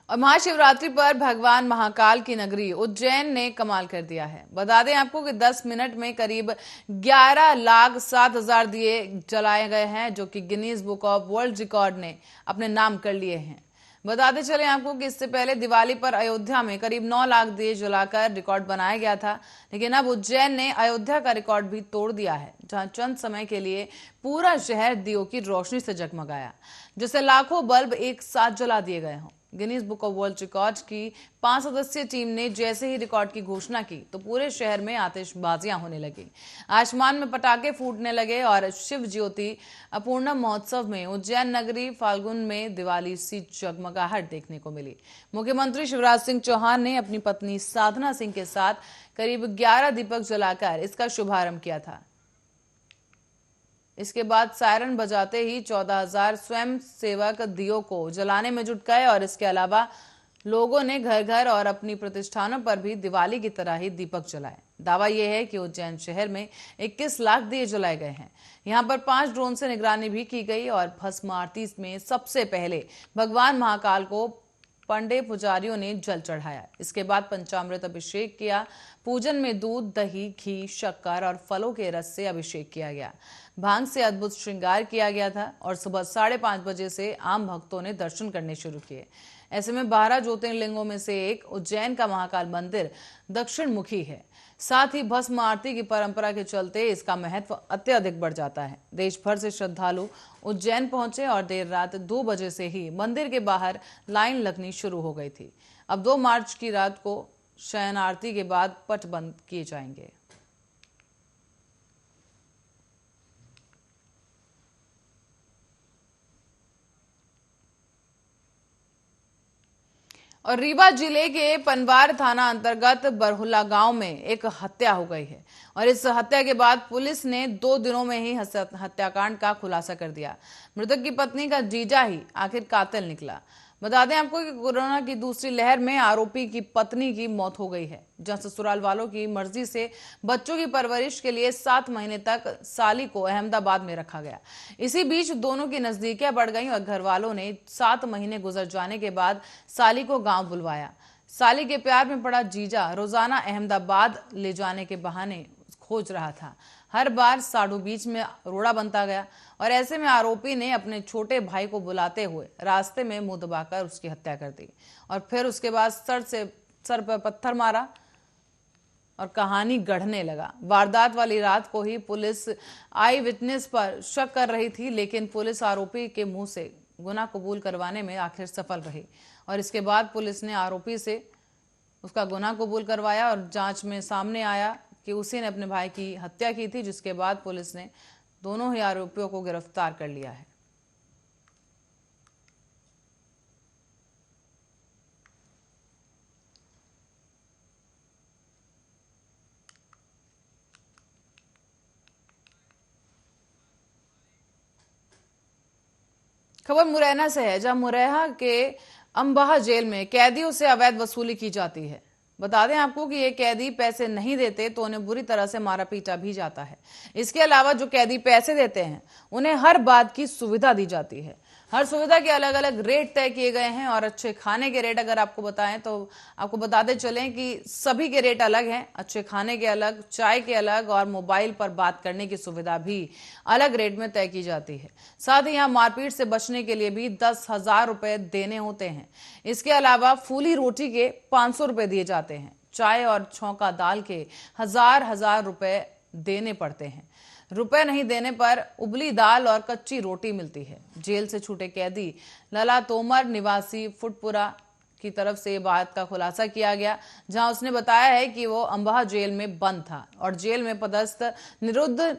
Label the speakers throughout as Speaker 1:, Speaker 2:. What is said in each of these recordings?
Speaker 1: और महाशिवरात्रि पर भगवान महाकाल की नगरी उज्जैन ने कमाल कर दिया है। बता दें आपको कि 10 मिनट में करीब 11,07,000 दिए जलाए गए हैं, जो कि Guinness book of world record ने अपने नाम कर लिए हैं। बताते चले आपको कि इससे पहले दिवाली पर अयोध्या में करीब 9 लाख दिए जलाकर रिकॉर्ड बनाया गया था, लेकिन अब उज्जैन ने अयोध्या का रिकॉर्ड भी तोड़ दिया है, जहां चंद समय के लिए पूरा शहर दियों की रोशनी से जगमगाया, जिससे लाखों बल्ब एक साथ जला दिए गए हों। Guinness book of world record की 5 सदस्यीय टीम ने जैसे ही रिकॉर्ड की घोषणा की तो पूरे शहर में आतिशबाजियां होने लगी, आसमान में पटाखे फूटने लगे और शिव ज्योति अपूर्णम महोत्सव में उज्जैन नगरी फाल्गुन में दिवाली सी जगमगाहट देखने को मिली। मुख्यमंत्री शिवराज सिंह चौहान ने अपनी पत्नी साधना सिंह के साथ करीब 11 दीपक जलाकर इसका शुभारंभ किया था। इसके बाद सायरन बजाते ही 14,000 स्वयं सेवक दियों को जलाने में जुट गए और इसके अलावा लोगों ने घर घर और अपनी प्रतिष्ठानों पर भी दिवाली की तरह ही दीपक जलाए। दावा यह है कि उज्जैन शहर में 21 लाख दिए जलाए गए हैं। यहां पर 5 ड्रोन से निगरानी भी की गई और भस्म आरती में सबसे पहले भगवान महाकाल को पंडे पुजारियों ने जल चढ़ाया। इसके बाद पंचामृत अभिषेक किया। पूजन में दूध, दही, घी, शक्कर और फलों के रस से अभिषेक किया गया। भांग से अद्भुत श्रृंगार किया गया था और सुबह 5:30 बजे से आम भक्तों ने दर्शन करने शुरू किए। ऐसे में 12 ज्योतिर्लिंगों में से एक उज्जैन का महाकाल मंदिर दक्षिण मुखी है। साथ ही भस्म आरती की परंपरा के चलते इसका महत्व अत्यधिक बढ़ जाता है। देश भर से श्रद्धालु उज्जैन पहुंचे और देर रात 2 बजे से ही मंदिर के बाहर लाइन लगनी शुरू हो गई थी। अब 2 मार्च की रात को शयन आरती के बाद पट बंद किए जाएंगे। और रीवा जिले के पनवार थाना अंतर्गत बरहुला गांव में एक हत्या हो गई है और इस हत्या के बाद पुलिस ने 2 दिनों में ही हत्याकांड का खुलासा कर दिया। मृतक की पत्नी का जीजा ही आखिर कातिल निकला। बता दें आपको कि कोरोना की दूसरी लहर में आरोपी की पत्नी की मौत हो गई है, जहां ससुराल वालों की मर्जी से बच्चों की परवरिश के लिए 7 महीने तक साली को अहमदाबाद में रखा गया। इसी बीच दोनों की नजदीकियां बढ़ गईं और घर वालों ने 7 महीने गुजर जाने के बाद साली को गांव बुलवाया। साली के प्यार में पड़ा जीजा रोजाना अहमदाबाद ले जाने के बहाने खोज रहा था। हर बार साडू बीच में रोड़ा बनता गया और ऐसे में आरोपी ने अपने छोटे भाई को बुलाते हुए रास्ते में मुंह दबाकर उसकी हत्या कर दी और फिर उसके बाद सर पर पत्थर मारा और कहानी गढ़ने लगा। वारदात वाली रात को ही पुलिस आई विटनेस पर शक कर रही थी, लेकिन पुलिस आरोपी के मुंह से गुनाह कबूल करवाने में आखिर सफल रही और इसके बाद पुलिस ने आरोपी से उसका गुनाह कबूल करवाया और जांच में सामने आया कि उसी ने अपने भाई की हत्या की थी, जिसके बाद पुलिस ने दोनों ही आरोपियों को गिरफ्तार कर लिया है। खबर मुरैना से है, जहां मुरैना के अंबाह जेल में कैदियों से अवैध वसूली की जाती है। बता दें आपको कि ये कैदी पैसे नहीं देते तो उन्हें बुरी तरह से मारा पीटा भी जाता है। इसके अलावा जो कैदी पैसे देते हैं उन्हें हर बात की सुविधा दी जाती है। हर सुविधा के अलग अलग रेट तय किए गए हैं और अच्छे खाने के रेट अगर आपको बताएं तो आपको बताते चलें कि सभी के रेट अलग हैं। अच्छे खाने के अलग, चाय के अलग और मोबाइल पर बात करने की सुविधा भी अलग रेट में तय की जाती है। साथ ही यहाँ मारपीट से बचने के लिए भी 10,000 रुपए देने होते हैं। इसके अलावा फूली रोटी के 500 रुपए दिए जाते हैं। चाय और छौंका दाल के हजार रुपए देने पड़ते हैं। रुपए नहीं देने पर उबली दाल और कच्ची रोटी मिलती है। जेल से छूटे कैदी लला तोमर निवासी फुटपुरा की तरफ से बात का खुलासा किया गया, जहां उसने बताया है कि वो अंबाह जेल में बंद था और जेल में पदस्थ निरुद्ध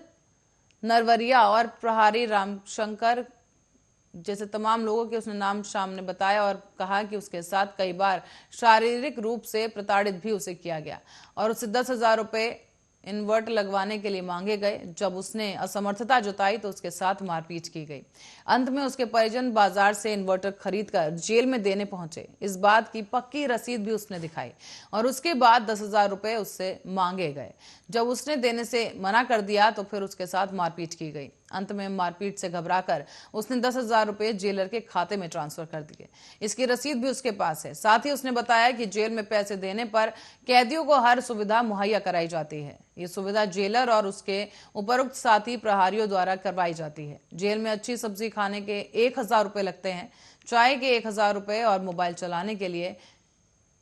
Speaker 1: नरवरिया और प्रहारी रामशंकर जैसे तमाम लोगों के उसने नाम सामने बताया और कहा कि उसके साथ कई बार शारीरिक रूप से प्रताड़ित भी उसे किया गया और उससे 10,000 रुपए इन्वर्टर लगवाने के लिए मांगे गए। जब उसने असमर्थता जताई तो उसके साथ मारपीट की गई। अंत में उसके परिजन बाजार से इन्वर्टर खरीदकर जेल में देने पहुंचे। इस बात की पक्की रसीद भी उसने दिखाई और उसके बाद 10,000 रुपए उससे मांगे गए। जब उसने देने से मना कर दिया तो फिर उसके साथ मारपीट की गई। अंत में मारपीट से घबराकर उसने 10,000 रुपए जेलर के खाते में ट्रांसफर कर दिए। इसकी रसीद भी उसके पास है। साथ ही उसने बताया कि जेल में पैसे देने पर कैदियों को हर सुविधा मुहैया कराई जाती है। ये सुविधा जेलर और उसके उपरोक्त साथी प्रहरियों द्वारा करवाई जाती है। जेल में अच्छी सब्जी खाने के 1,000 रुपए लगते हैं, चाय के 1,000 रुपए और मोबाइल चलाने के लिए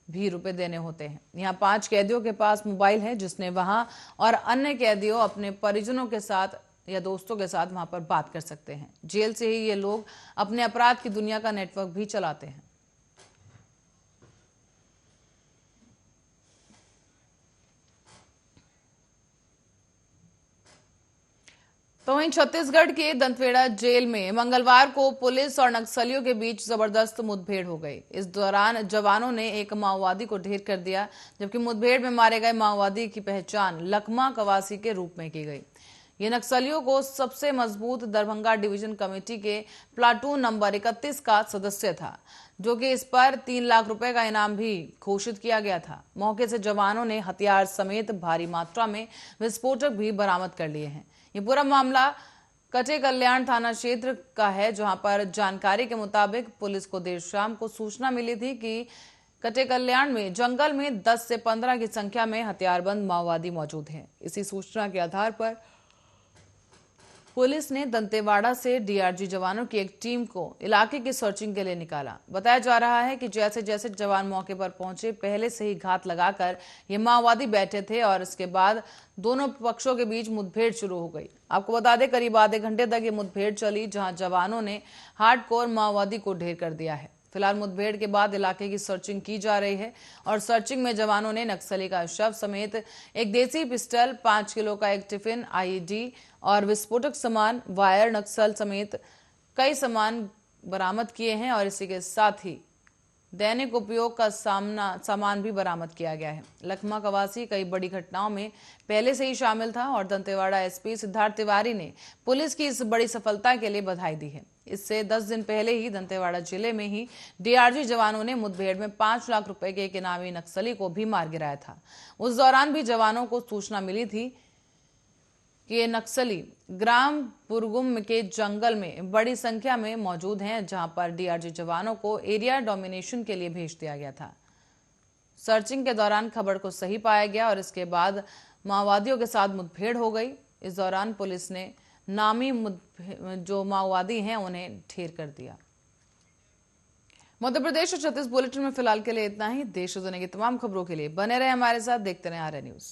Speaker 1: भी रुपए देने होते हैं। यहाँ 5 कैदियों के पास मोबाइल है, जिसने वहां और अन्य कैदियों अपने परिजनों के साथ या दोस्तों के साथ वहां पर बात कर सकते हैं। जेल से ही ये लोग अपने अपराध की दुनिया का नेटवर्क भी चलाते हैं। तो वहीं छत्तीसगढ़ के दंतेवाड़ा जेल में मंगलवार को पुलिस और नक्सलियों के बीच जबरदस्त मुठभेड़ हो गई। इस दौरान जवानों ने एक माओवादी को ढेर कर दिया, जबकि मुठभेड़ में मारे गए माओवादी की पहचान लखमा कवासी के रूप में की गई। ये नक्सलियों को सबसे मजबूत दरभंगा डिवीजन कमेटी के प्लाटून नंबर 31 का सदस्य था, जो कि इस पर 3 लाख रुपए का इनाम भी घोषित किया गया था। मौके से जवानों ने हथियार समेत भारी मात्रा में विस्फोटक भी बरामद कर लिए हैं। ये पूरा मामला कटे कल्याण थाना क्षेत्र का है, जहां पर जानकारी के मुताबिक पुलिस को देर शाम को सूचना मिली थी कि कटे कल्याण में जंगल में 10 से 15 की संख्या में हथियारबंद माओवादी मौजूद हैं। इसी सूचना के आधार पर पुलिस ने दंतेवाड़ा से डीआरजी जवानों की एक टीम को इलाके की सर्चिंग के लिए निकाला। बताया जा रहा है कि जैसे जैसे जवान मौके पर पहुंचे, पहले से ही घात लगाकर ये माओवादी बैठे थे और इसके बाद दोनों पक्षों के बीच मुठभेड़ शुरू हो गई। आपको बता दें, करीब आधे घंटे तक ये मुठभेड़ चली, जहां जवानों ने हार्डकोर माओवादी को ढेर कर दिया है। फिलहाल मुठभेड़ के बाद इलाके की सर्चिंग की जा रही है और सर्चिंग में जवानों ने नक्सली का शव समेत एक देसी पिस्टल, 5 किलो का एक टिफिन, आईईडी और विस्फोटक सामान, वायर, नक्सल समेत कई सामान बरामद किए हैं और इसी के साथ ही दैनिक उपयोग का सामान भी बरामद किया गया है। लखमा कवासी कई बड़ी घटनाओं में पहले से ही शामिल था और दंतेवाड़ा एसपी सिद्धार्थ तिवारी ने पुलिस की इस बड़ी सफलता के लिए बधाई दी है। इससे 10 दिन पहले ही दंतेवाड़ा जिले में ही डीआरजी जवानों ने मुठभेड़ में 5 लाख रुपए के एक इनामी नक्सली को भी मार गिराया था। उस दौरान भी जवानों को सूचना मिली थी कि ये नक्सली ग्राम पुरगुम के जंगल में बड़ी संख्या में मौजूद हैं, जहां पर डीआरजी जवानों को एरिया डोमिनेशन के लिए भेज दिया गया था। सर्चिंग के दौरान खबर को सही पाया गया और इसके बाद माओवादियों के साथ मुठभेड़ हो गई। इस दौरान पुलिस ने नामी जो माओवादी हैं उन्हें ढेर कर दिया। मध्य प्रदेश और छत्तीसगढ़ बुलेटिन में फिलहाल के लिए इतना ही। देश और दुनिया की तमाम खबरों के लिए बने रहे हमारे साथ, देखते रहे आर्य न्यूज।